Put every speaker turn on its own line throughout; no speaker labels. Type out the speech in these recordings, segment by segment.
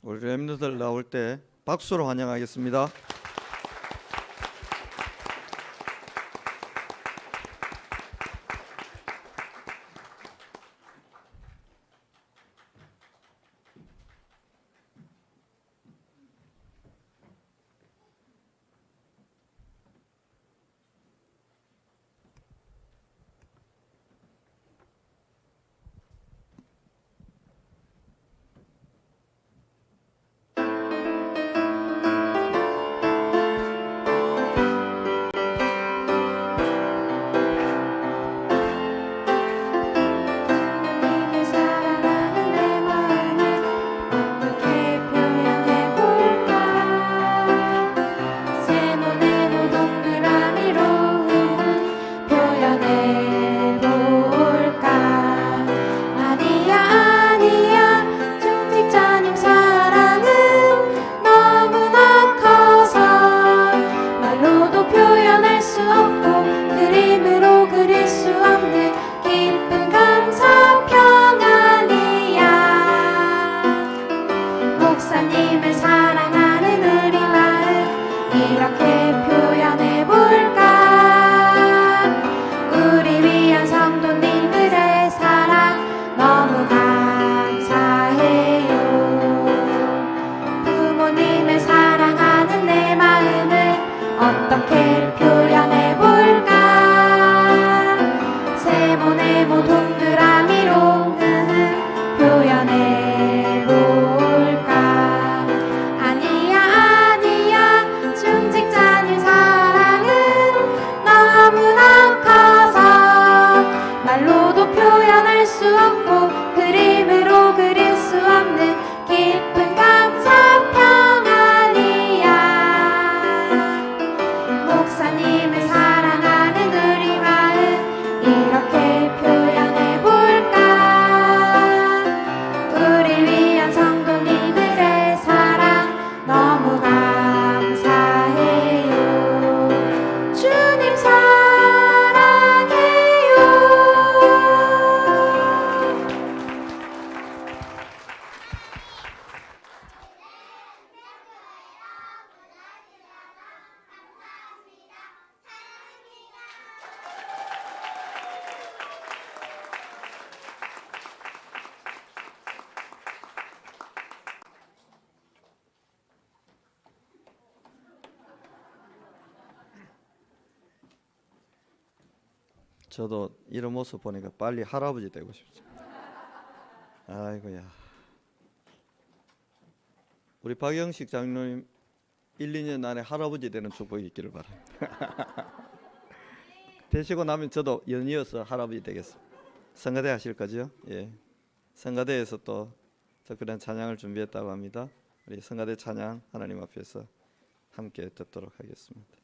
우리 랩런들 나올 때 박수로 환영하겠습니다. 저도 이런 모습 보니까 빨리 할아버지 되고 싶습니다. 아이고야. 우리 박영식 장로님 1, 2년 안에 할아버지 되는 축복이 있기를 바랍니다. 되시고 나면 저도 연이어서 할아버지 되겠습니다. 성가대 하실 거죠? 예. 성가대에서 또 특별한 찬양을 준비했다고 합니다. 우리 성가대 찬양 하나님 앞에서 함께 듣도록 하겠습니다.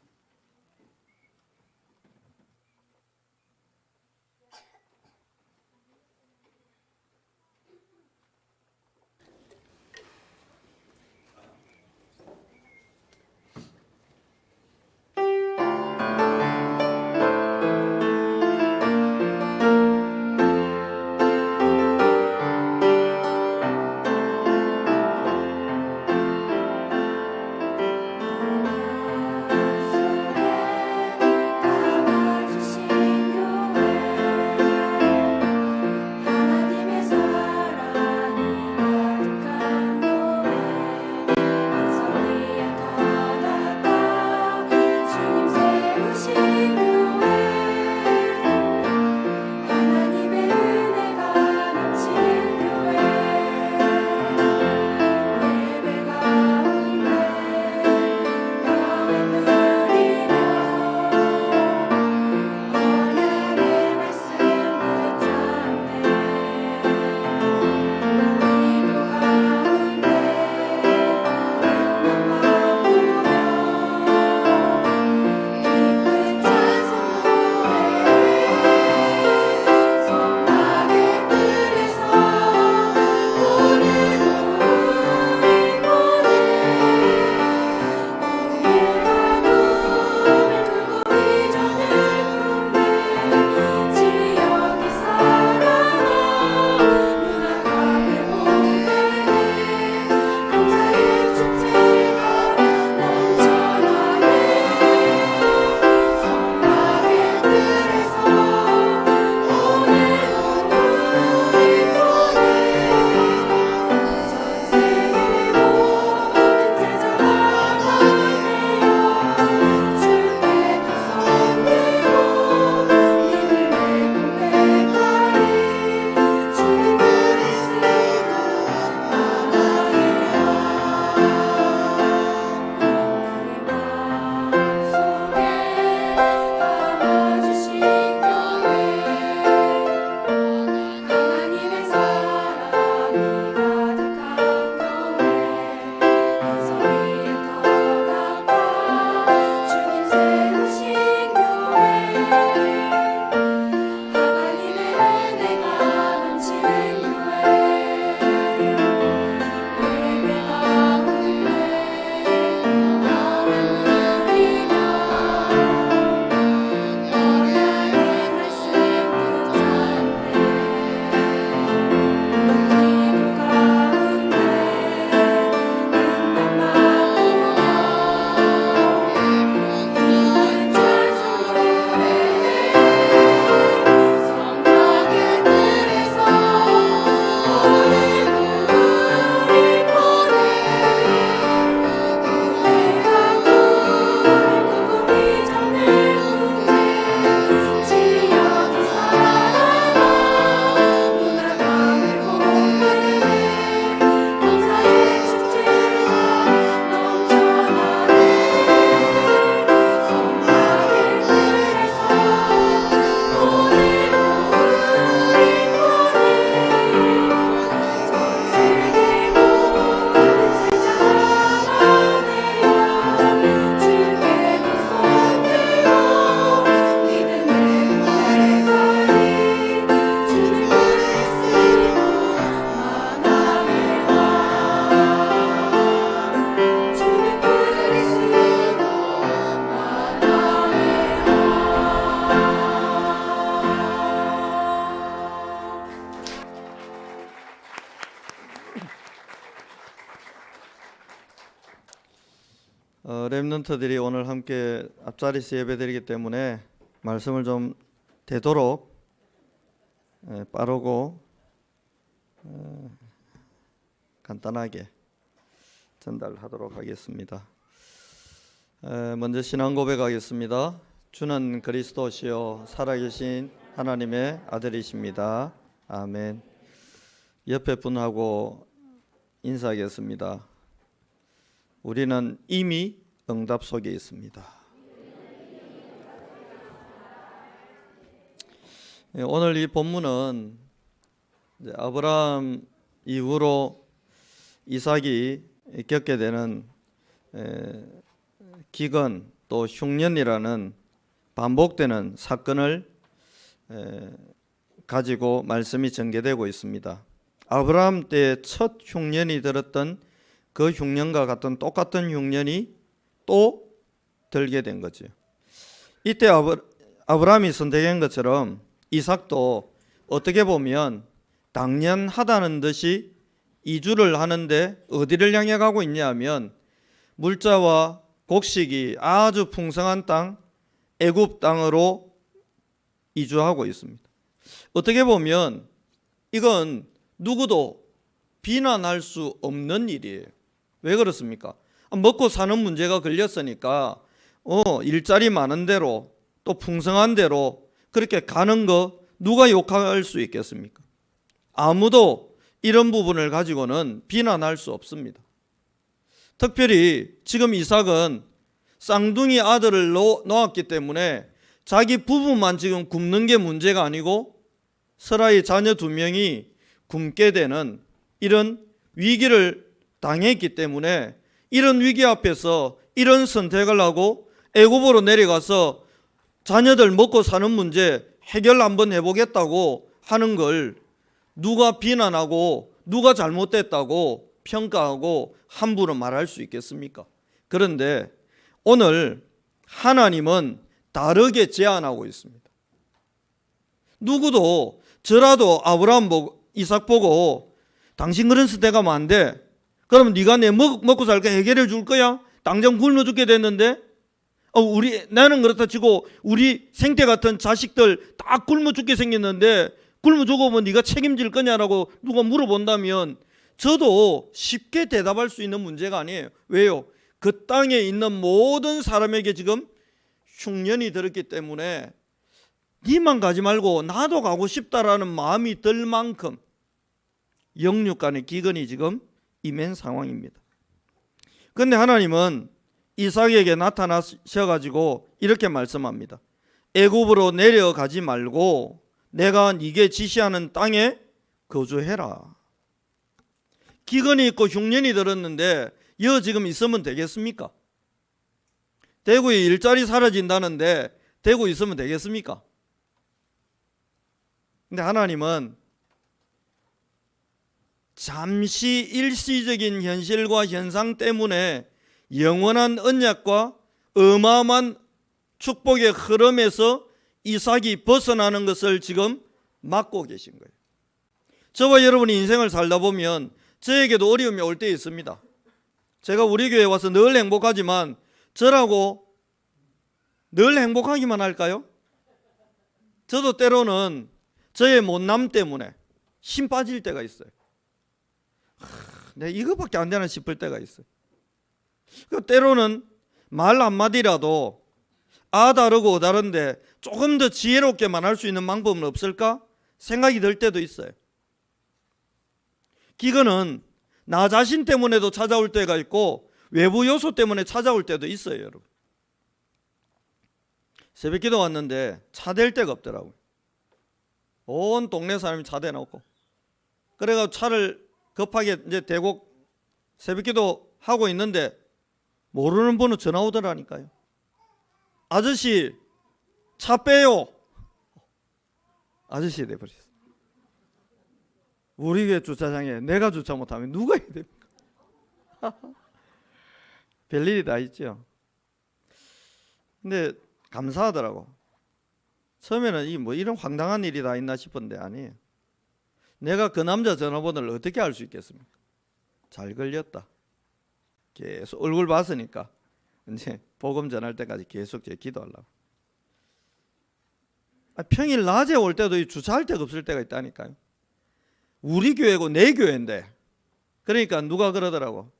렘넌트들이 오늘 함께 앞자리에서 예배드리기 때문에 말씀을 좀 되도록 빠르고 간단하게 전달하도록 하겠습니다. 먼저 신앙 고백하겠습니다. 주는 그리스도시요 살아계신 하나님의 아들이십니다. 아멘. 옆에 분하고 인사하겠습니다. 우리는 이미 응답 속에 있습니다. 오늘 이 본문은 아브라함 이후로 이삭이 겪게 되는 기근 또 흉년이라는 반복되는 사건을 가지고 말씀이 전개되고 있습니다. 아브라함 때 첫 흉년이 들었던 그 흉년과 같은 똑같은 흉년이 또 들게 된 거죠. 이때 아브라함이 선택한 것처럼 이삭도 어떻게 보면 당연하다는 듯이 이주를 하는데 어디를 향해 가고 있냐 하면 물자와 곡식이 아주 풍성한 땅 애굽 땅으로 이주하고 있습니다. 어떻게 보면 이건 누구도 비난할 수 없는 일이에요. 왜 그렇습니까? 먹고 사는 문제가 걸렸으니까 일자리 많은 대로 또 풍성한 대로 그렇게 가는 거 누가 욕할 수 있겠습니까? 아무도 이런 부분을 가지고는 비난할 수 없습니다. 특별히 지금 이삭은 쌍둥이 아들을 놓았기 때문에 자기 부부만 지금 굶는 게 문제가 아니고 서라의 자녀 2명이 굶게 되는 이런 위기를 당했기 때문에 이런 위기 앞에서 이런 선택을 하고 애굽으로 내려가서 자녀들 먹고 사는 문제 해결 한번 해보겠다고 하는 걸 누가 비난하고 누가 잘못됐다고 평가하고 함부로 말할 수 있겠습니까? 그런데 오늘 하나님은 다르게 제안하고 있습니다. 누구도 저라도 아브라함 보고 이삭 보고 당신 그런 선택하면 안 돼. 그럼 네가 내 먹고 살까 해결해 줄 거야? 당장 굶어 죽게 됐는데 나는 그렇다 치고 우리 생태 같은 자식들 다 굶어 죽게 생겼는데 굶어 죽으면 네가 책임질 거냐라고 누가 물어본다면 저도 쉽게 대답할 수 있는 문제가 아니에요. 왜요? 그 땅에 있는 모든 사람에게 지금 흉년이 들었기 때문에 니만 가지 말고 나도 가고 싶다라는 마음이 들 만큼 영육 간의 기근이 지금 임한 상황입니다. 그런데 하나님은 이삭에게 나타나셔가지고 이렇게 말씀합니다. 애굽으로 내려가지 말고 내가 네게 지시하는 땅에 거주해라. 기근이 있고 흉년이 들었는데 지금 있으면 되겠습니까? 대구에 일자리 사라진다는데 대구 있으면 되겠습니까? 근데 하나님은 잠시 일시적인 현실과 현상 때문에 영원한 언약과 어마어마한 축복의 흐름에서 이삭이 벗어나는 것을 지금 막고 계신 거예요. 저와 여러분이 인생을 살다 보면 저에게도 어려움이 올 때 있습니다. 제가 우리 교회에 와서 늘 행복하지만 저라고 늘 행복하기만 할까요? 저도 때로는 저의 못남 때문에 힘 빠질 때가 있어요. 내가 이거밖에 안 되나 싶을 때가 있어요. 때로는 말 한마디라도 다르고 다른데 조금 더 지혜롭게 말할 수 있는 방법은 없을까? 생각이 들 때도 있어요. 기근은 나 자신 때문에도 찾아올 때가 있고 외부 요소 때문에 찾아올 때도 있어요, 여러분. 새벽기도 왔는데 차 댈 데가 없더라고요. 온 동네 사람이 차 대놓고 그래가지고 차를 급하게 이제 대고 새벽기도 하고 있는데 모르는 번호 전화 오더라니까요. 아저씨 차 빼요. 아저씨 돼버렸어. 우리 교회 주차장에 내가 주차 못하면 누가 해야 됩니까? 별일이 다 있죠. 근데 감사하더라고. 처음에는 이런 황당한 일이 다 있나 싶은데 아니에요. 내가 그 남자 전화번호를 어떻게 알 수 있겠습니까? 잘 걸렸다. 계속 얼굴 봤으니까 이제 복음 전할 때까지 계속 제 기도하려고. 평일 낮에 올 때도 주차할 데가 없을 때가 있다니까요. 우리 교회고 내 교회인데. 그러니까 누가 그러더라고.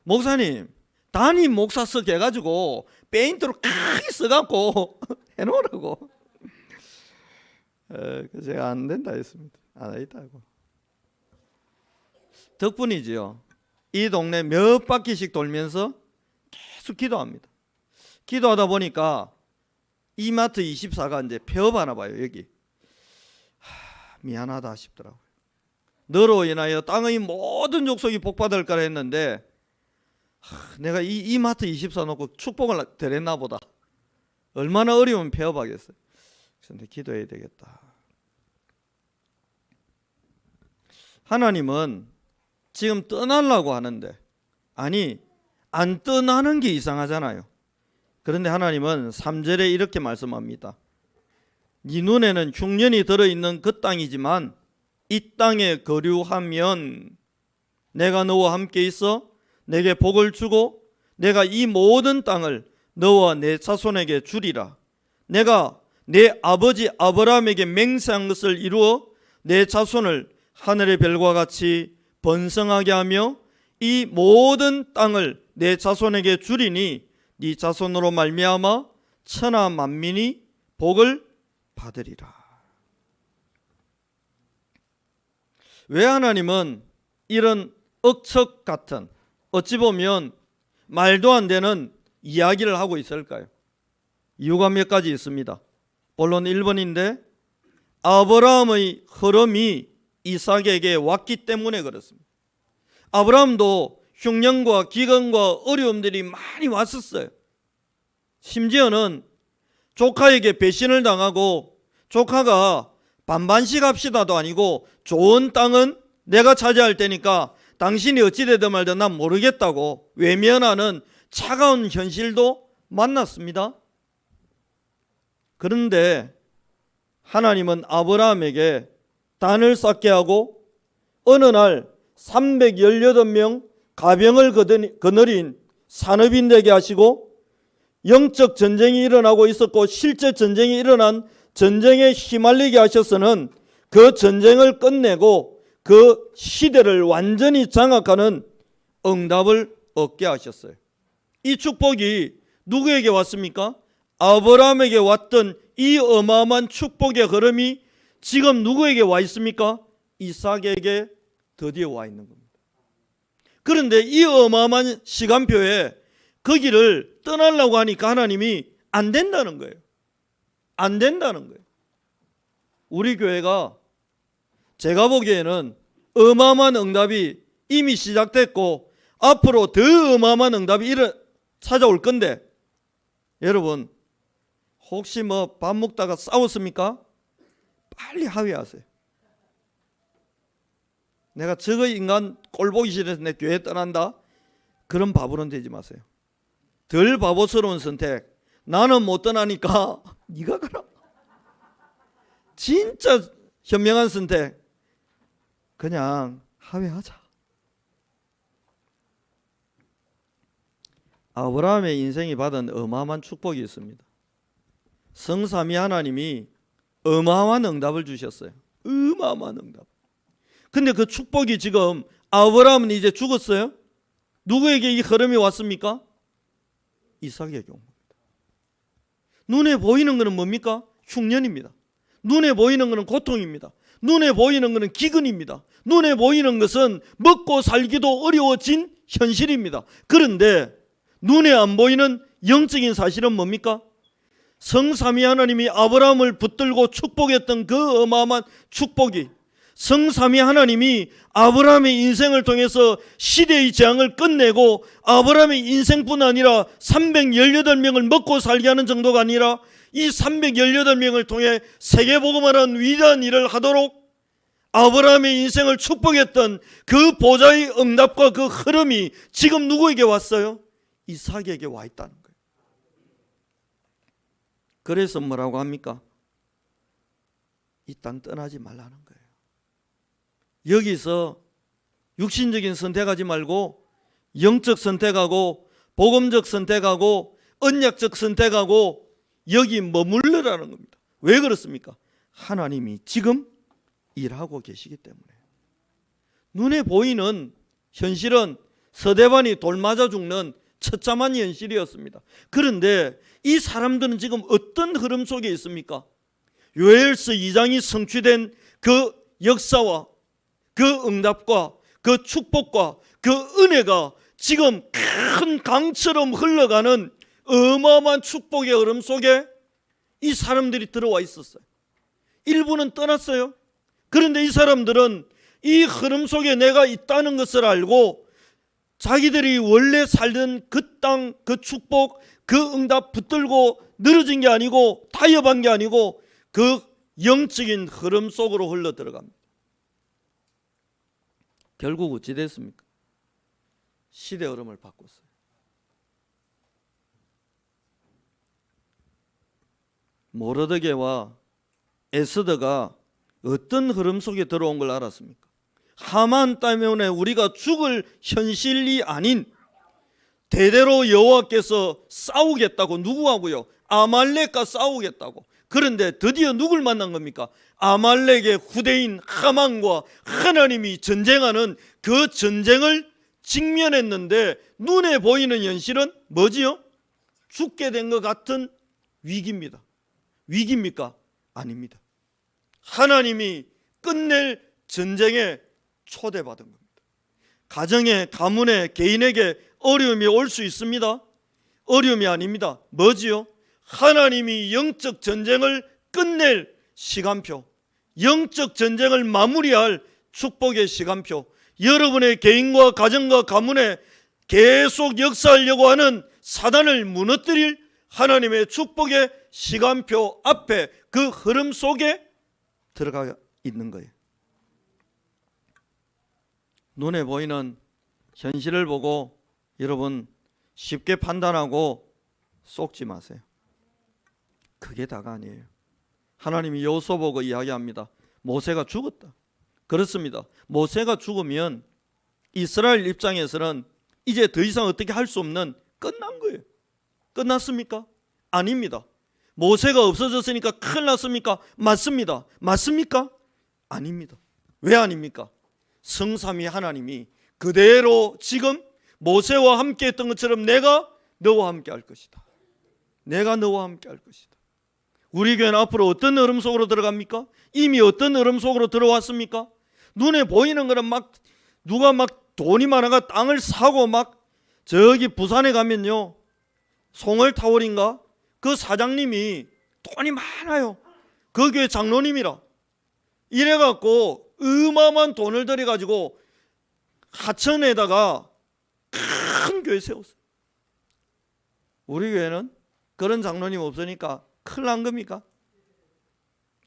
목사님, 담임 목사석 해가지고 페인트로 크게 써갖고 해놓으라고. 그래서 제가 안 된다 했습니다. 안 하겠다고. 덕분이지요. 이 동네 몇 바퀴씩 돌면서 계속 기도합니다. 기도하다 보니까 이마트 24가 이제 폐업하나 봐요. 여기 미안하다 싶더라고요. 너로 인하여 땅의 모든 족속이 복받을 거라 했는데 내가 이 이마트 24 놓고 축복을 드렸나 보다. 얼마나 어려우면 폐업하겠어요. 그래서 기도해야 되겠다. 하나님은 지금 떠나려고 하는데 아니 안 떠나는 게 이상하잖아요. 그런데 하나님은 3절에 이렇게 말씀합니다. 네 눈에는 흉년이 들어있는 그 땅이지만 이 땅에 거류하면 내가 너와 함께 있어 내게 복을 주고 내가 이 모든 땅을 너와 내 자손에게 주리라. 내가 내 아버지 아브라함에게 맹세한 것을 이루어 내 자손을 하늘의 별과 같이 번성하게 하며 이 모든 땅을 내 자손에게 주리니 네 자손으로 말미암아 천하 만민이 복을 받으리라. 왜 하나님은 이런 억척 같은 어찌 보면 말도 안 되는 이야기를 하고 있을까요? 이유가 몇 가지 있습니다. 본론 1번인데 아브라함의 흐름이 이삭에게 왔기 때문에 그렇습니다. 아브라함도 흉년과 기근과 어려움들이 많이 왔었어요. 심지어는 조카에게 배신을 당하고 조카가 반반씩 합시다도 아니고 좋은 땅은 내가 차지할 테니까 당신이 어찌 되든 말든 난 모르겠다고 외면하는 차가운 현실도 만났습니다. 그런데 하나님은 아브라함에게 단을 쌓게 하고 어느 날 318명 가병을 거느린 산업인 되게 하시고 영적 전쟁이 일어나고 있었고 실제 전쟁이 일어난 전쟁에 휘말리게 하셔서는 그 전쟁을 끝내고 그 시대를 완전히 장악하는 응답을 얻게 하셨어요. 이 축복이 누구에게 왔습니까? 아브라함에게 왔던 이 어마어마한 축복의 흐름이 지금 누구에게 와 있습니까? 이삭에게 드디어 와 있는 겁니다. 그런데 이 어마어마한 시간표에 거기를 떠나려고 하니까 하나님이 안 된다는 거예요. 안 된다는 거예요. 우리 교회가 제가 보기에는 어마어마한 응답이 이미 시작됐고 앞으로 더 어마어마한 응답이 찾아올 건데 여러분 혹시 뭐 밥 먹다가 싸웠습니까? 빨리 합의하세요. 내가 저거 인간 꼴 보기 싫어서 내 교회 떠난다? 그런 바보는 되지 마세요. 덜 바보스러운 선택. 나는 못 떠나니까 네가 가라. 진짜 현명한 선택. 그냥 합의하자. 아브라함의 인생이 받은 어마어마한 축복이 있습니다. 성삼위 하나님이 어마어마한 응답을 주셨어요. 어마어마한 응답. 근데 그 축복이 지금 아브라함은 이제 죽었어요. 누구에게 이 흐름이 왔습니까? 이삭에게 온 겁니다. 눈에 보이는 것은 뭡니까? 흉년입니다. 눈에 보이는 것은 고통입니다. 눈에 보이는 것은 기근입니다. 눈에 보이는 것은 먹고 살기도 어려워진 현실입니다. 그런데 눈에 안 보이는 영적인 사실은 뭡니까? 성삼위 하나님이 아브라함을 붙들고 축복했던 그 어마어마한 축복이 성삼위 하나님이 아브라함의 인생을 통해서 시대의 재앙을 끝내고 아브라함의 인생뿐 아니라 318명을 먹고 살게 하는 정도가 아니라 이 318명을 통해 세계복음화라는 위대한 일을 하도록 아브라함의 인생을 축복했던 그 보좌의 응답과 그 흐름이 지금 누구에게 왔어요? 이삭에게 와 있다는 거예요. 그래서 뭐라고 합니까? 이 땅 떠나지 말라는 거예요. 여기서 육신적인 선택하지 말고 영적 선택하고 복음적 선택하고 언약적 선택하고 여기 머물러라는 겁니다. 왜 그렇습니까? 하나님이 지금 일하고 계시기 때문에. 눈에 보이는 현실은 서대반이 돌 맞아 죽는 처참한 현실이었습니다. 그런데 이 사람들은 지금 어떤 흐름 속에 있습니까? 요엘서 2장이 성취된 그 역사와 그 응답과 그 축복과 그 은혜가 지금 큰 강처럼 흘러가는 어마어마한 축복의 흐름 속에 이 사람들이 들어와 있었어요. 일부는 떠났어요. 그런데 이 사람들은 이 흐름 속에 내가 있다는 것을 알고 자기들이 원래 살던 그 땅, 그 축복, 그 응답 붙들고 늘어진 게 아니고 타협한 게 아니고 그 영적인 흐름 속으로 흘러 들어갑니다. 결국 어찌 됐습니까? 시대 흐름을 바꿨어요. 모르드게와 에스더가 어떤 흐름 속에 들어온 걸 알았습니까? 하만 때문에 우리가 죽을 현실이 아닌 대대로 여호와께서 싸우겠다고, 누구하고요? 아말렉과 싸우겠다고. 그런데 드디어 누굴 만난 겁니까? 아말렉의 후대인 하만과 하나님이 전쟁하는 그 전쟁을 직면했는데 눈에 보이는 현실은 뭐지요? 죽게 된 것 같은 위기입니다. 위기입니까? 아닙니다. 하나님이 끝낼 전쟁에 초대받은 겁니다. 가정에, 가문에, 개인에게 어려움이 올 수 있습니다. 어려움이 아닙니다. 뭐지요? 하나님이 영적 전쟁을 끝낼 시간표, 영적 전쟁을 마무리할 축복의 시간표, 여러분의 개인과 가정과 가문에 계속 역사하려고 하는 사단을 무너뜨릴 하나님의 축복의 시간표 앞에 그 흐름 속에 들어가 있는 거예요. 눈에 보이는 현실을 보고 여러분 쉽게 판단하고 속지 마세요. 그게 다가 아니에요. 하나님이 여호수아 보고 이야기합니다. 모세가 죽었다. 그렇습니다. 모세가 죽으면 이스라엘 입장에서는 이제 더 이상 어떻게 할 수 없는, 끝난 거예요. 끝났습니까? 아닙니다. 모세가 없어졌으니까 큰일 났습니까? 맞습니다. 맞습니까? 아닙니다. 왜 아닙니까? 성삼위 하나님이 그대로 지금 모세와 함께 했던 것처럼 내가 너와 함께 할 것이다. 내가 너와 함께 할 것이다. 우리 교회는 앞으로 어떤 흐름 속으로 들어갑니까? 이미 어떤 흐름 속으로 들어왔습니까? 눈에 보이는 거는 막 누가 막 돈이 많아가 땅을 사고 막 저기 부산에 가면요, 송월타월인가? 그 사장님이 돈이 많아요. 그 교회 장로님이라. 이래갖고 어마어마한 돈을 들여가지고 하천에다가 큰 교회 세웠어요. 우리 교회는 그런 장로님 없으니까 큰일 난 겁니까?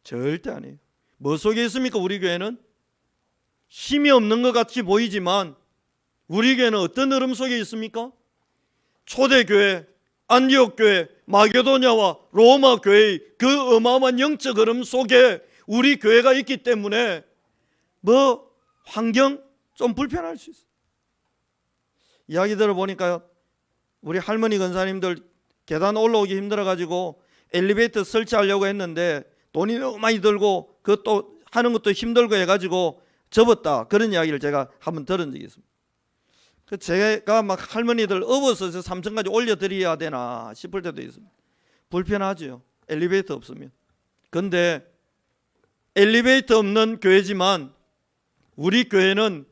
절대 아니에요. 뭐 속에 있습니까? 우리 교회는 힘이 없는 것 같이 보이지만 우리 교회는 어떤 흐름 속에 있습니까? 초대교회, 안디옥교회, 마게도냐와 로마 교회의 그 어마어마한 영적 흐름 속에 우리 교회가 있기 때문에 뭐 환경 좀 불편할 수 있어요. 이야기 들어보니까 우리 할머니 권사님들 계단 올라오기 힘들어가지고 엘리베이터 설치하려고 했는데 돈이 너무 많이 들고 그것도 하는 것도 힘들고 해가지고 접었다, 그런 이야기를 제가 한번 들은 적이 있습니다. 제가 막 할머니들 업어서 3층까지 올려드려야 되나 싶을 때도 있습니다. 불편하죠, 엘리베이터 없으면. 그런데 엘리베이터 없는 교회지만 우리 교회는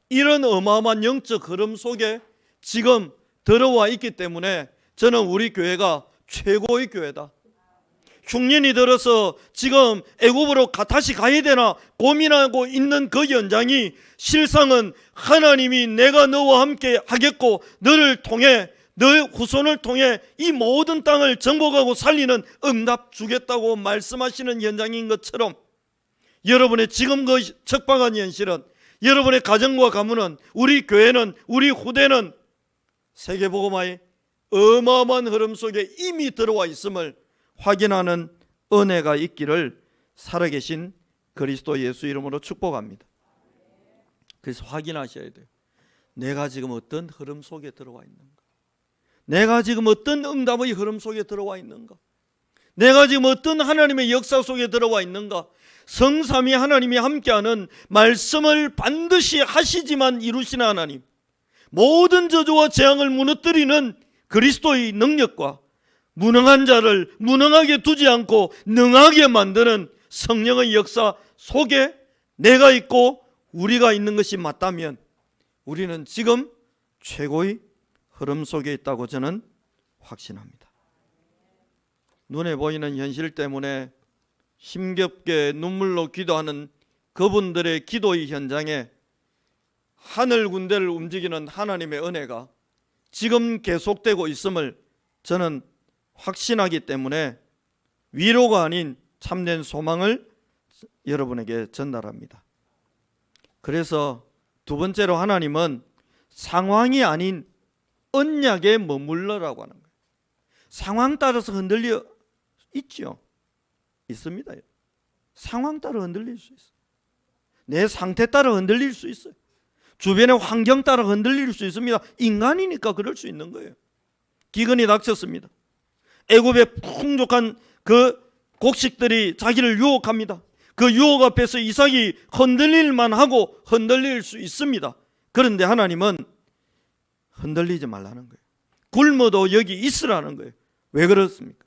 이런 어마어마한 영적 흐름 속에 지금 들어와 있기 때문에 저는 우리 교회가 최고의 교회다. 흉년이 들어서 지금 애굽으로 다시 가야 되나 고민하고 있는 그 현장이 실상은 하나님이 내가 너와 함께 하겠고 너를 통해, 너의 후손을 통해 이 모든 땅을 정복하고 살리는 응답 주겠다고 말씀하시는 현장인 것처럼 여러분의 지금 그 척박한 현실은, 여러분의 가정과 가문은, 우리 교회는, 우리 후대는 세계복음화의 어마어마한 흐름 속에 이미 들어와 있음을 확인하는 은혜가 있기를 살아계신 그리스도 예수 이름으로 축복합니다. 그래서 확인하셔야 돼요. 내가 지금 어떤 흐름 속에 들어와 있는가. 내가 지금 어떤 응답의 흐름 속에 들어와 있는가? 내가 지금 어떤 하나님의 역사 속에 들어와 있는가? 성삼위 하나님이 함께하는 말씀을 반드시 하시지만 이루시는 하나님, 모든 저주와 재앙을 무너뜨리는 그리스도의 능력과 무능한 자를 무능하게 두지 않고 능하게 만드는 성령의 역사 속에 내가 있고 우리가 있는 것이 맞다면 우리는 지금 최고의 흐름 속에 있다고 저는 확신합니다. 눈에 보이는 현실 때문에 힘겹게 눈물로 기도하는 그분들의 기도의 현장에 하늘 군대를 움직이는 하나님의 은혜가 지금 계속되고 있음을 저는 확신하기 때문에 위로가 아닌 참된 소망을 여러분에게 전달합니다. 그래서 두 번째로 하나님은 상황이 아닌 언약에 머물러라고 하는 거예요. 상황 따라서 흔들려 있죠. 있습니다. 상황 따라 흔들릴 수 있어요. 내 상태 따라 흔들릴 수 있어요. 주변의 환경 따라 흔들릴 수 있습니다. 인간이니까 그럴 수 있는 거예요. 기근이 닥쳤습니다. 애굽의 풍족한 그 곡식들이 자기를 유혹합니다. 그 유혹 앞에서 이삭이 흔들릴만 하고 흔들릴 수 있습니다. 그런데 하나님은 흔들리지 말라는 거예요. 굶어도 여기 있으라는 거예요. 왜 그렇습니까?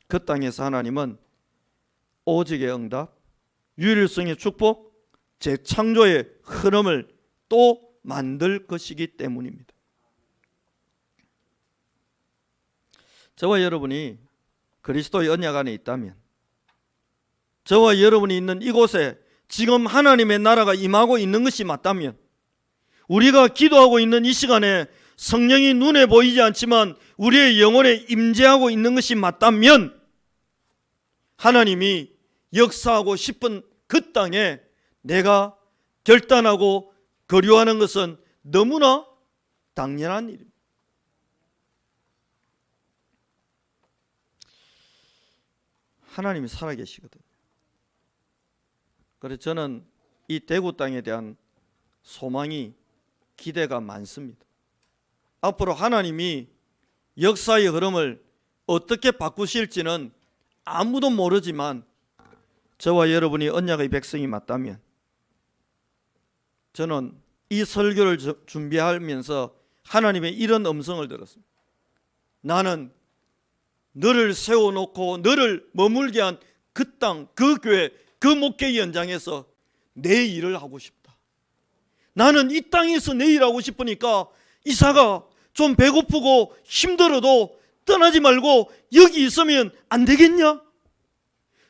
그 땅에서 하나님은 오직의 응답, 유일성의 축복, 재창조의 흐름을 또 만들 것이기 때문입니다. 저와 여러분이 그리스도의 언약 안에 있다면, 저와 여러분이 있는 이곳에 지금 하나님의 나라가 임하고 있는 것이 맞다면, 우리가 기도하고 있는 이 시간에 성령이 눈에 보이지 않지만 우리의 영혼에 임재하고 있는 것이 맞다면 하나님이 역사하고 싶은 그 땅에 내가 결단하고 거류하는 것은 너무나 당연한 일입니다. 하나님이 살아계시거든요. 그래서 저는 이 대구 땅에 대한 소망이, 기대가 많습니다. 앞으로 하나님이 역사의 흐름을 어떻게 바꾸실지는 아무도 모르지만 저와 여러분이 언약의 백성이 맞다면 저는 이 설교를 준비하면서 하나님의 이런 음성을 들었습니다. 나는 너를 세워놓고 너를 머물게 한 그 땅, 그 교회, 그 목회 현장에서 내 일을 하고 싶다. 나는 이 땅에서 내 일하고 싶으니까 이사가 좀 배고프고 힘들어도 떠나지 말고 여기 있으면 안 되겠냐?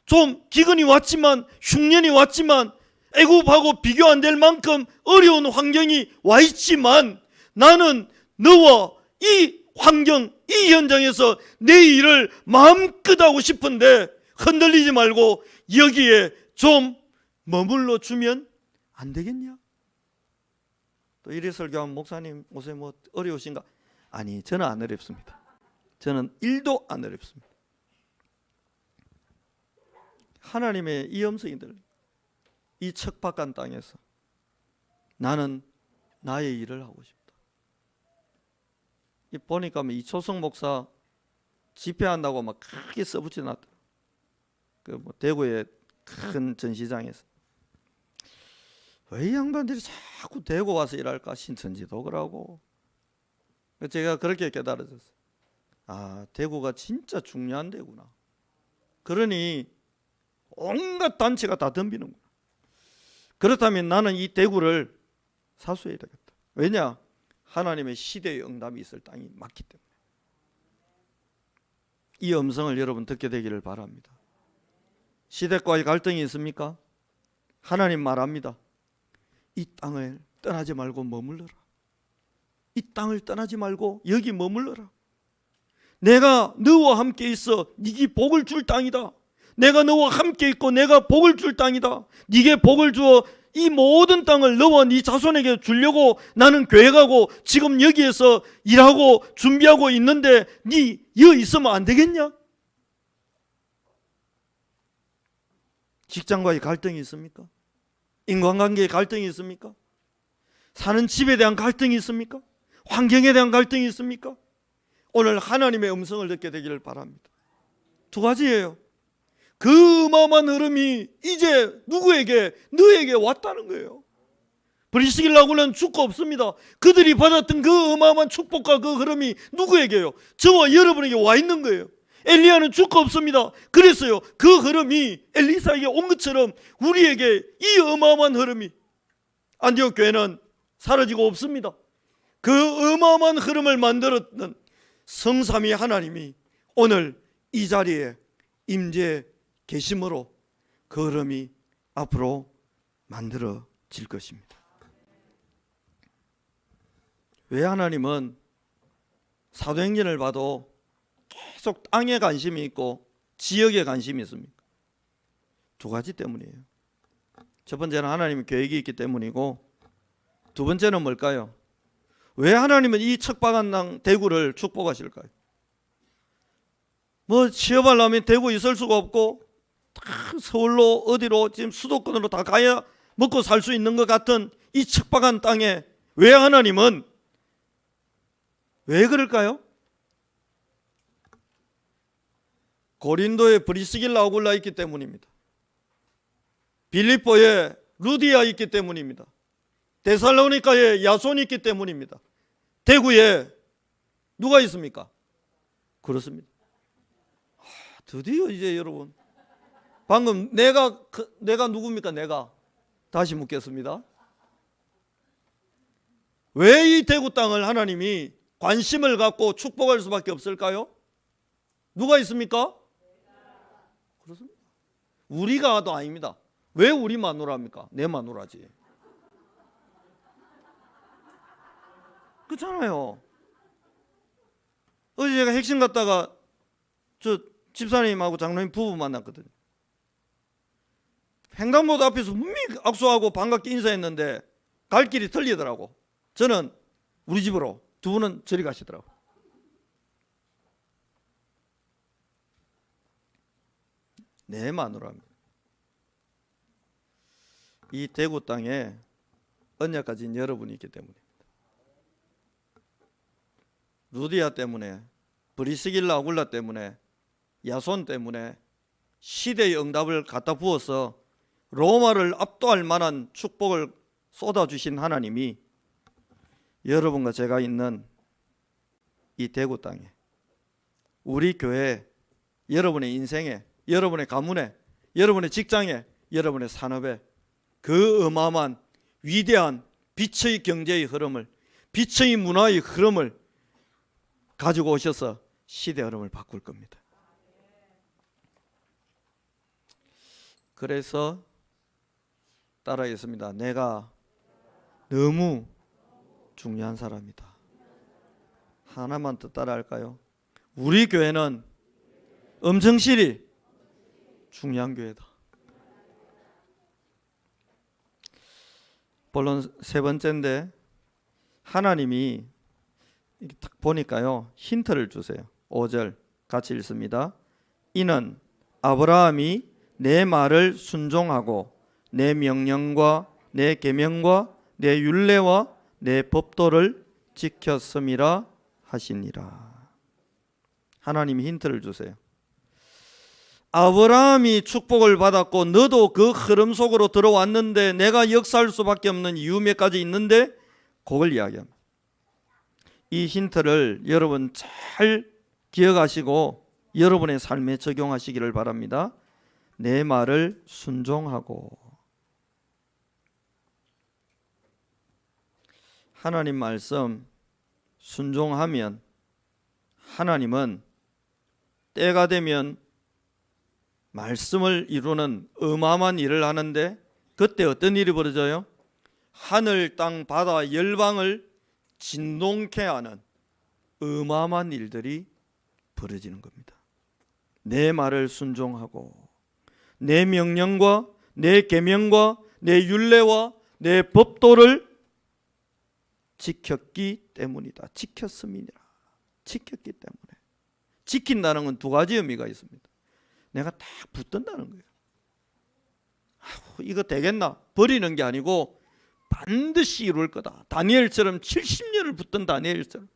좀 기근이 왔지만, 흉년이 왔지만, 애굽하고 비교 안 될 만큼 어려운 환경이 와 있지만 나는 너와 이 환경, 이 현장에서 내 일을 마음껏 하고 싶은데 흔들리지 말고 여기에 좀 머물러 주면 안 되겠냐? 또 이래 설교하면 목사님 요새 뭐 어려우신가? 아니, 저는 안 어렵습니다. 저는 1도 안 어렵습니다. 하나님의 이 음성이 들려요. 이 척박한 땅에서 나는 나의 일을 하고 싶다. 보니까 이초성 목사 집회한다고 막 크게 써붙여놨더라고요. 그 대구의 큰 전시장에서. 왜 이 양반들이 자꾸 대구 와서 일할까? 신천지도그러고. 제가 그렇게 깨달아졌어요. 아, 대구가 진짜 중요한 데구나. 그러니 온갖 단체가 다 덤비는구나. 그렇다면 나는 이 대구를 사수해야 되겠다. 왜냐? 하나님의 시대의 응답이 있을 땅이 맞기 때문에. 이 음성을 여러분 듣게 되기를 바랍니다. 시대과의 갈등이 있습니까? 하나님 말합니다. 이 땅을 떠나지 말고 머물러라. 이 땅을 떠나지 말고 여기 머물러라. 내가 너와 함께 있어 네게 복을 줄 땅이다. 내가 너와 함께 있고 내가 복을 줄 땅이다. 네게 복을 주어 이 모든 땅을 너와 네 자손에게 주려고 나는 계획하고 지금 여기에서 일하고 준비하고 있는데 네 여기 있으면 안 되겠냐? 직장과의 갈등이 있습니까? 인간관계에 갈등이 있습니까? 사는 집에 대한 갈등이 있습니까? 환경에 대한 갈등이 있습니까? 오늘 하나님의 음성을 듣게 되기를 바랍니다. 두 가지예요. 그 어마어마한 흐름이 이제 누구에게? 너에게 왔다는 거예요. 브리스길라 아굴라는 죽고 없습니다. 그들이 받았던 그 어마어마한 축복과 그 흐름이 누구에게요? 저와 여러분에게 와 있는 거예요. 엘리야는 죽고 없습니다. 그랬어요. 그 흐름이 엘리사에게 온 것처럼 우리에게 이 어마어마한 흐름이 안디옥 교회는 사라지고 없습니다. 그 어마어마한 흐름을 만들었던 성삼위 하나님이 오늘 이 자리에 임재해 계심으로 그 흐름이 앞으로 만들어질 것입니다. 왜 하나님은 사도행전을 봐도 계속 땅에 관심이 있고 지역에 관심이 있습니까? 두 가지 때문이에요. 첫 번째는 하나님의 계획이 있기 때문이고, 두 번째는 뭘까요? 왜 하나님은 이 척박한 땅 대구를 축복하실까요? 뭐 취업하려면 대구 있을 수가 없고 서울로 어디로 지금 수도권으로 다 가야 먹고 살 수 있는 것 같은 이 척박한 땅에 왜 하나님은 왜 그럴까요? 고린도에 브리스길라 아굴라 있기 때문입니다. 빌립보에 루디아 있기 때문입니다. 데살로니가에 야손이 있기 때문입니다. 대구에 누가 있습니까? 그렇습니다. 드디어 이제 여러분, 방금 내가 누굽니까? 내가 다시 묻겠습니다. 왜 이 대구 땅을 하나님이 관심을 갖고 축복할 수밖에 없을까요? 누가 있습니까? 그렇습니다. 우리가도 아닙니다. 왜 우리 마누라입니까? 내 마누라지. 그렇잖아요. 어제 제가 핵심 갔다가 저 집사님하고 장로님 부부 만났거든요. 횡단보도 앞에서 분명히 악수하고 반갑게 인사했는데 갈 길이 틀리더라고. 저는 우리 집으로, 두 분은 저리 가시더라고. 내 마누라입니다. 이 대구 땅에 언약 가진 여러분이 있기 때문입니다. 루디아 때문에, 브리스길라 아굴라 때문에, 야손 때문에 시대의 응답을 갖다 부어서 로마를 압도할 만한 축복을 쏟아주신 하나님이 여러분과 제가 있는 이 대구 땅에, 우리 교회에, 여러분의 인생에, 여러분의 가문에, 여러분의 직장에, 여러분의 산업에 그 어마어마한 위대한 빛의 경제의 흐름을, 빛의 문화의 흐름을 가지고 오셔서 시대 흐름을 바꿀 겁니다. 그래서 따라하겠습니다. 내가 너무 중요한 사람이다. 하나만 더 따라할까요? 우리 교회는 엄청실이 중요한 교회다. 본론 세 번째인데, 하나님이 딱 보니까요 힌트를 주세요. 5절 같이 읽습니다. 이는 아브라함이 내 말을 순종하고 내 명령과 내 계명과 내 율례와 내 법도를 지켰음이라 하시니라. 하나님이 힌트를 주세요. 아브라함이 축복을 받았고 너도 그 흐름 속으로 들어왔는데 내가 역사할 수밖에 없는 이유 몇 가지 있는데 그걸 이야기합니다. 이 힌트를 여러분 잘 기억하시고 여러분의 삶에 적용하시기를 바랍니다. 내 말을 순종하고, 하나님 말씀 순종하면 하나님은 때가 되면 말씀을 이루는 어마어마한 일을 하는데, 그때 어떤 일이 벌어져요? 하늘, 땅, 바다, 열방을 진동케 하는 어마어마한 일들이 벌어지는 겁니다. 내 말을 순종하고 내 명령과 내 계명과 내 율례와 내 법도를 지켰기 때문이다. 지켰음이니라. 지켰기 때문에. 지킨다는 건 두 가지 의미가 있습니다. 내가 딱 붙든다는 거예요. 이거 되겠나? 버리는 게 아니고 반드시 이룰 거다. 다니엘처럼 70년을 붙든 다니엘처럼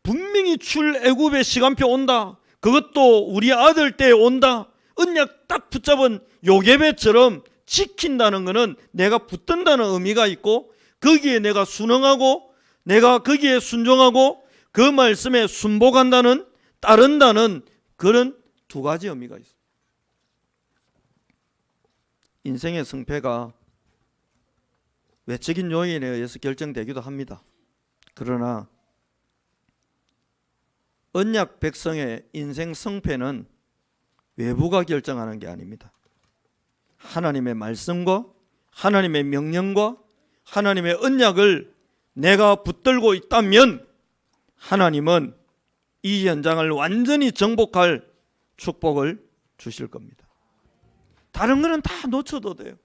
분명히 출애굽의 시간표 온다. 그것도 우리 아들 때 온다. 언약 딱 붙잡은 요괴배처럼 지킨다는 것은 내가 붙든다는 의미가 있고, 거기에 내가 순응하고 내가 거기에 순종하고 그 말씀에 순복한다는, 따른다는 그런 두 가지 의미가 있습니다. 인생의 승패가 외적인 요인에 의해서 결정되기도 합니다. 그러나 언약 백성의 인생 승패는 외부가 결정하는 게 아닙니다. 하나님의 말씀과 하나님의 명령과 하나님의 언약을 내가 붙들고 있다면 하나님은 이 현장을 완전히 정복할 축복을 주실 겁니다. 다른 거는 다 놓쳐도 돼요.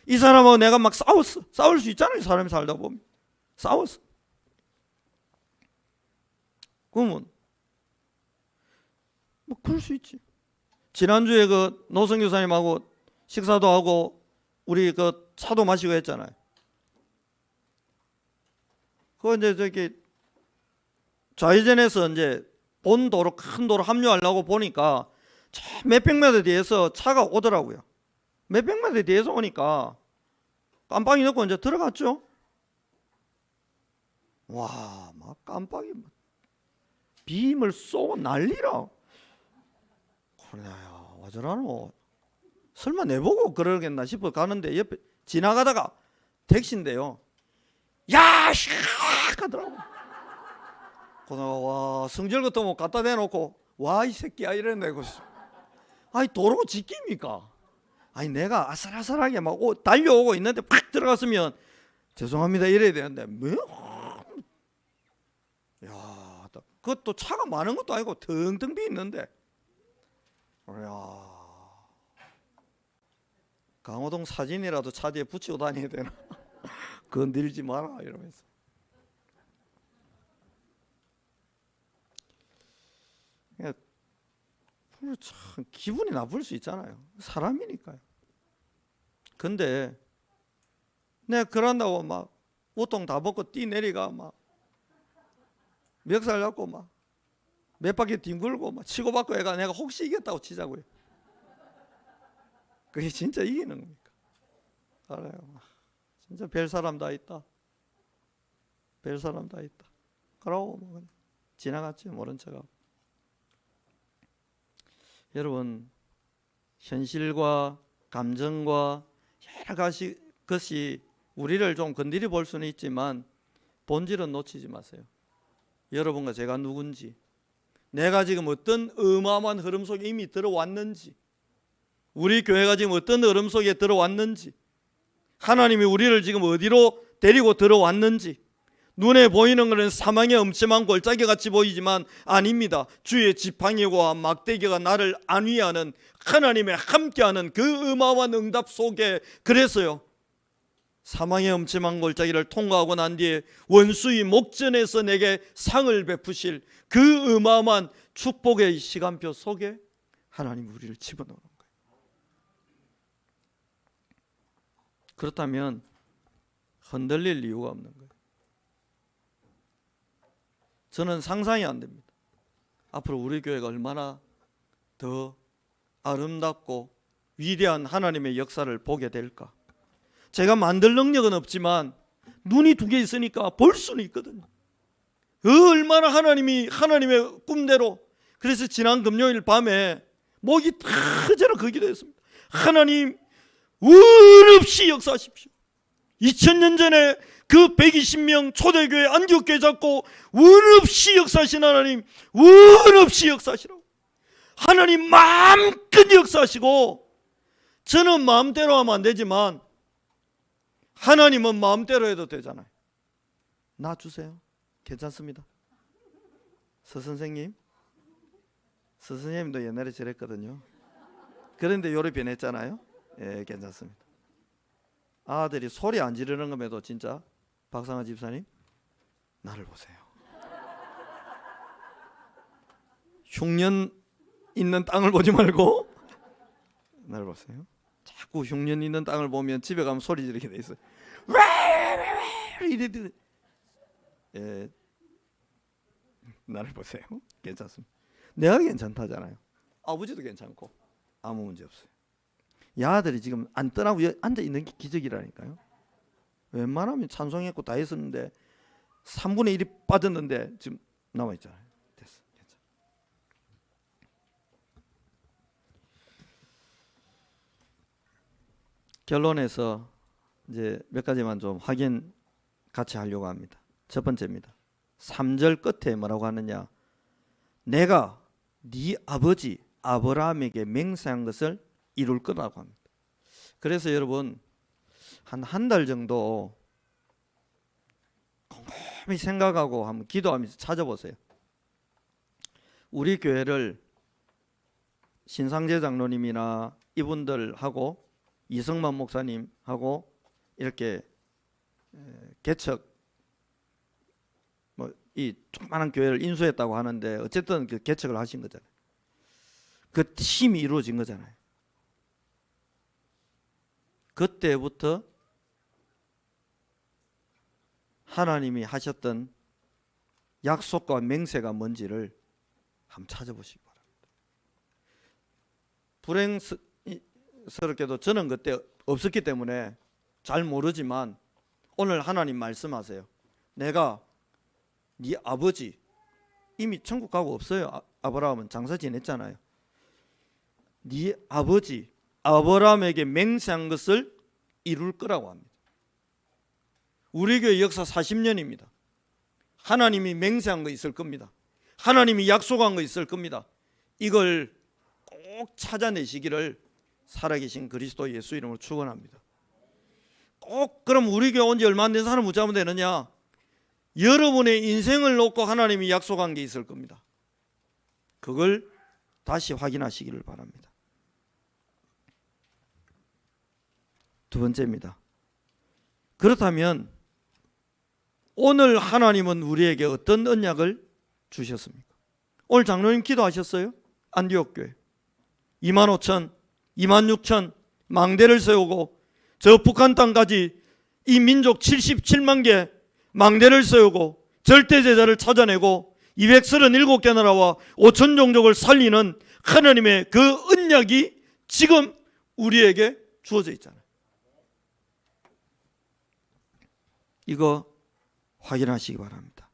이 사람하고 내가 막 싸웠어. 싸울 수 있잖아요. 사람이 살다 보면. 싸웠어. 그러면 뭐 그럴 수 있지. 지난주에 그 노성 교사님하고 식사도 하고 우리 그 차도 마시고 했잖아요. 그거 이제 저기 좌회전해서 이제 본 도로, 큰 도로 합류하려고 보니까 저 몇백 미터 뒤에서 차가 오더라고요. 몇백 미터 뒤에서 오니까 깜빡이 넣고 이제 들어갔죠. 와, 막 깜빡이 빔을 쏘고 난리라. 그래야 와 저라노. 설마 내보고 그러겠나 싶어 가는데 옆에 지나가다가 택시인데요. 야, 씨! 하더라고. 와, 성질 같은 거 갖다 대놓고 와 이 새끼야 이랬네. 아니 도로 지킵니까? 아니 내가 아슬아슬하게 막 달려오고 있는데 팍 들어갔으면 죄송합니다 이래야 되는데 왜? 야, 그것도 차가 많은 것도 아니고 텅텅 비 있는데. 야, 강호동 사진이라도 차 뒤에 붙이고 다녀야 되나? 건들지 마라 이러면서. 참 기분이 나쁠 수 있잖아요. 사람이니까요. 근데 내가 그런다고 막 옷통 다 벗고 뛰내리가 막 멱살 잡고 막 몇 바퀴 뒹굴고 막 치고받고 해가 내가 혹시 이겼다고 치자고요. 그게 진짜 이기는 겁니까? 알아요. 진짜 별 사람 다 있다. 별 사람 다 있다. 그러고 뭐 그냥 지나갔지 모른 척하고. 여러분, 현실과 감정과 여러 가지 것이 우리를 좀 건드려 볼 수는 있지만 본질은 놓치지 마세요. 여러분과 제가 누군지, 내가 지금 어떤 어마어마한 흐름 속에 이미 들어왔는지, 우리 교회가 지금 어떤 흐름 속에 들어왔는지, 하나님이 우리를 지금 어디로 데리고 들어왔는지, 눈에 보이는 것은 사망의 엄침한 골짜기 같이 보이지만 아닙니다. 주의 지팡이와 막대기가 나를 안위하는 하나님의 함께하는 그 어마어마한 응답 속에, 그래서요 사망의 엄침한 골짜기를 통과하고 난 뒤에 원수의 목전에서 내게 상을 베푸실 그 어마어마한 축복의 시간표 속에 하나님 우리를 집어넣는 거예요. 그렇다면 흔들릴 이유가 없는 거예요. 저는 상상이 안 됩니다. 앞으로 우리 교회가 얼마나 더 아름답고 위대한 하나님의 역사를 보게 될까. 제가 만들 능력은 없지만 눈이 두 개 있으니까 볼 수는 있거든요. 얼마나 하나님의 꿈대로. 그래서 지난 금요일 밤에 목이 터져라 그 기도했습니다. 하나님 원없이 역사하십시오. 2000년 전에 그 120명 초대교회 안디옥교회 잡고 원없이 역사하신 하나님, 원없이 역사하시라고. 하나님 마음껏 역사하시고, 저는 마음대로 하면 안 되지만 하나님은 마음대로 해도 되잖아요. 나 주세요. 괜찮습니다. 서선생님도 옛날에 저랬거든요. 그런데 요리 변했잖아요. 예, 괜찮습니다. 아들이 소리 안 지르는 것에도 진짜 박상아 집사님 나를 보세요. 흉년 있는 땅을 보지 말고 나를 보세요. 자꾸 흉년 있는 땅을 보면 집에 가면 소리 지르게 돼 있어요. 왜 이래. 예.
나를 보세요. 괜찮습니다. 내가 괜찮다잖아요. 아버지도 괜찮고 아무 문제 없어요. 이 아들이 지금 안 떠나고 앉아 있는 게 기적이라니까요. 웬만하면 찬송했고 다 했었는데 3분의 1이 빠졌는데 지금 남아 있잖아요. 됐어. 괜찮아. 결론에서 이제 몇 가지만 좀 확인 같이 하려고 합니다. 첫 번째입니다. 3절 끝에 뭐라고 하느냐? 내가 네 아버지 아브라함에게 맹세한 것을 이룰 거라고 합니다. 그래서 여러분 한 달 정도 곰곰이 생각하고 한번 기도하면서 찾아보세요. 우리 교회를 신상재 장로님이나 이분들하고 이성만 목사님하고 이렇게 개척 이 조그마한 교회를 인수했다고 하는데 어쨌든 그 개척을 하신 거잖아요. 그 팀이 이루어진 거잖아요. 그때부터 하나님이 하셨던 약속과 맹세가 뭔지를 한번 찾아보시기 바랍니다. 불행스럽게도 저는 그때 없었기 때문에 잘 모르지만 오늘 하나님 말씀하세요. 내가 네 아버지 이미 천국 가고 없어요. 아브라함은 장사 지냈잖아요. 네 아버지 아브라함에게 맹세한 것을 이룰 거라고 합니다. 우리 교회 역사 40년입니다. 하나님이 맹세한 거 있을 겁니다. 하나님이 약속한 거 있을 겁니다. 이걸 꼭 찾아내시기를 살아계신 그리스도 예수 이름으로 축원합니다. 꼭 그럼 우리 교회 온 지 얼마 안 된 사람 붙잡으면 되느냐? 여러분의 인생을 놓고 하나님이 약속한 게 있을 겁니다. 그걸 다시 확인하시기를 바랍니다. 두 번째입니다. 그렇다면 오늘 하나님은 우리에게 어떤 언약을 주셨습니까? 오늘 장로님 기도하셨어요? 안디옥 교회 25,000, 26,000 망대를 세우고 저 북한 땅까지 이 민족 77만 개 망대를 세우고 절대제자를 찾아내고 237개 나라와 5천 종족을 살리는 하나님의 그 언약이 지금 우리에게 주어져 있잖아요. 이거 확인하시기 바랍니다.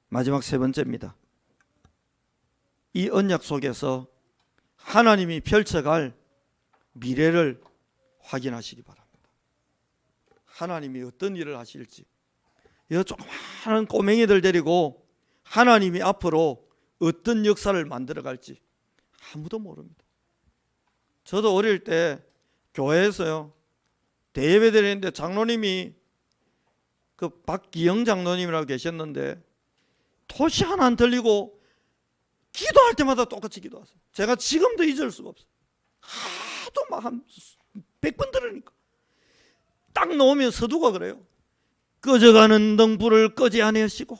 마지막 세 번째입니다. 이 언약 속에서 하나님이 펼쳐갈 미래를 확인하시기 바랍니다. 하나님이 어떤 일을 하실지, 이 조그마한 꼬맹이들 데리고 하나님이 앞으로 어떤 역사를 만들어갈지 아무도 모릅니다. 저도 어릴 때 교회에서요 대예배 드리는데 장로님이 그 박기영 장로님이라고 계셨는데 토시 하나 안 들리고 기도할 때마다 똑같이 기도하세요. 제가 지금도 잊을 수가 없어요. 하도 막 한 100번 들으니까 딱 놓으면 서두가 그래요. 꺼져가는 등불을 끄지 아니하시고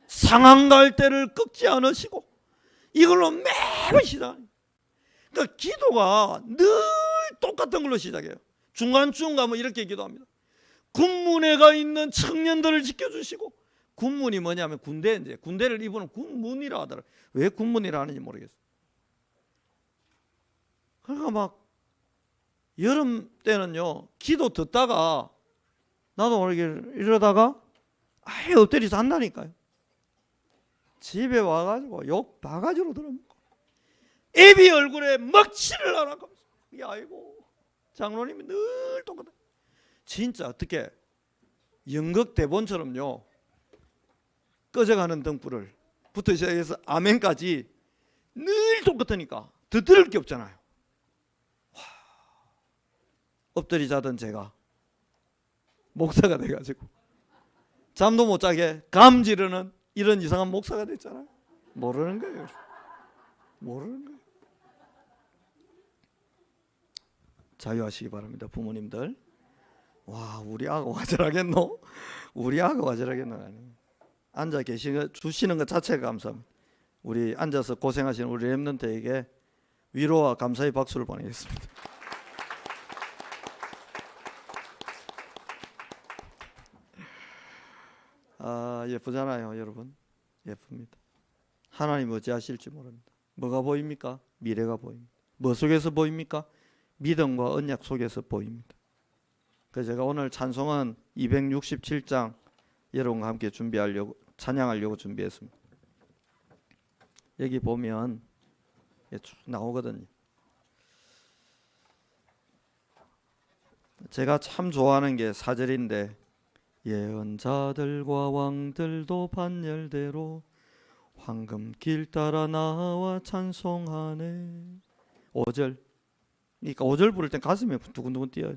상한 갈대를 꺾지 않으시고 이걸로 매번 시작해요. 그러니까 기도가 늘 똑같은 걸로 시작해요. 중간쯤 가면 이렇게 기도합니다. 군문에 가 있는 청년들을 지켜주시고, 군문이 뭐냐면 군대, 이제 군대를 이분은 군문이라 하더라고요. 왜 군문이라 하는지 모르겠어요. 그러니까 막 여름 때는요 기도 듣다가 나도 모르게 이러다가 아예 엎드려 잔다니까요. 집에 와가지고 욕 바가지로 들어먹고 애비 얼굴에 먹칠을 하라고. 아이고 장로님이 늘 똑같아. 진짜 어떻게 연극 대본처럼요 꺼져가는 등불을 부터 시작해서 아멘까지 늘 똑같으니까 더 들을 게 없잖아요. 와, 엎드리 자던 제가 목사가 돼가지고 잠도 못 자게 감지르는 이런 이상한 목사가 됐잖아요. 모르는 거예요. 모르는 거예요. 자유하시기 바랍니다. 부모님들. 와, 우리 아가 와절하겠노? 우리 아가 와절하겠노? 앉아 주시는 것 자체가 감사합니다. 우리 앉아서 고생하시는 우리 렘넌트에게 위로와 감사의 박수를 보내겠습니다. 아, 예쁘잖아요, 여러분.
예쁩니다. 하나님 어찌하실지 모릅니다. 뭐가 보입니까? 미래가 보입니다. 뭐 속에서 보입니까? 믿음과 언약 속에서 보입니다. 그래서 제가 오늘 찬송은 267장 여러분과 함께 찬양하려고 준비했습니다. 여기 보면 쭉 나오거든요. 제가 참 좋아하는 게 4절인데, 예언자들과 왕들도 반열대로 황금길 따라 나와 찬송하네. 5절. 그러니까 5절 부를 땐 가슴에 두근두근 뛰어요.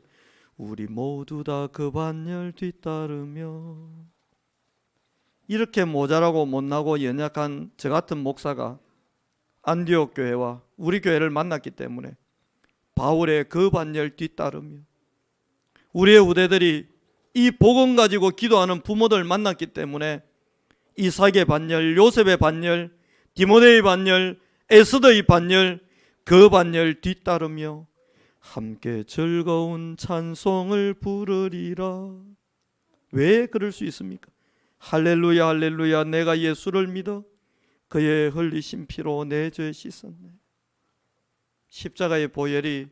우리 모두 다 그 반열 뒤따르며. 이렇게 모자라고 못나고 연약한 저 같은 목사가 안디옥 교회와 우리 교회를 만났기 때문에 바울의 그 반열 뒤따르며, 우리의 후대들이 이 복음 가지고 기도하는 부모들 만났기 때문에 이삭의 반열, 요셉의 반열, 디모데의 반열, 에스더의 반열, 그 반열 뒤따르며 함께 즐거운 찬송을 부르리라. 왜 그럴 수 있습니까? 할렐루야 할렐루야, 내가 예수를 믿어 그의 흘리신 피로 내 죄 씻었네. 십자가의 보혈이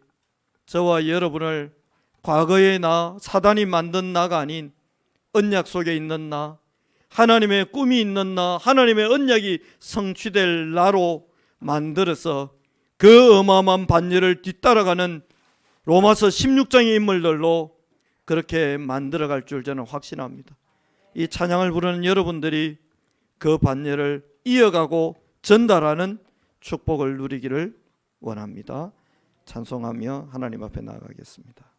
저와 여러분을 과거의 나, 사단이 만든 나가 아닌 언약 속에 있는 나, 하나님의 꿈이 있는 나, 하나님의 언약이 성취될 나로 만들어서 그 어마어마한 반열을 뒤따라가는 로마서 16장의 인물들로 그렇게 만들어갈 줄 저는 확신합니다. 이 찬양을 부르는 여러분들이 그 반열을 이어가고 전달하는 축복을 누리기를 원합니다. 찬송하며 하나님 앞에 나아가겠습니다.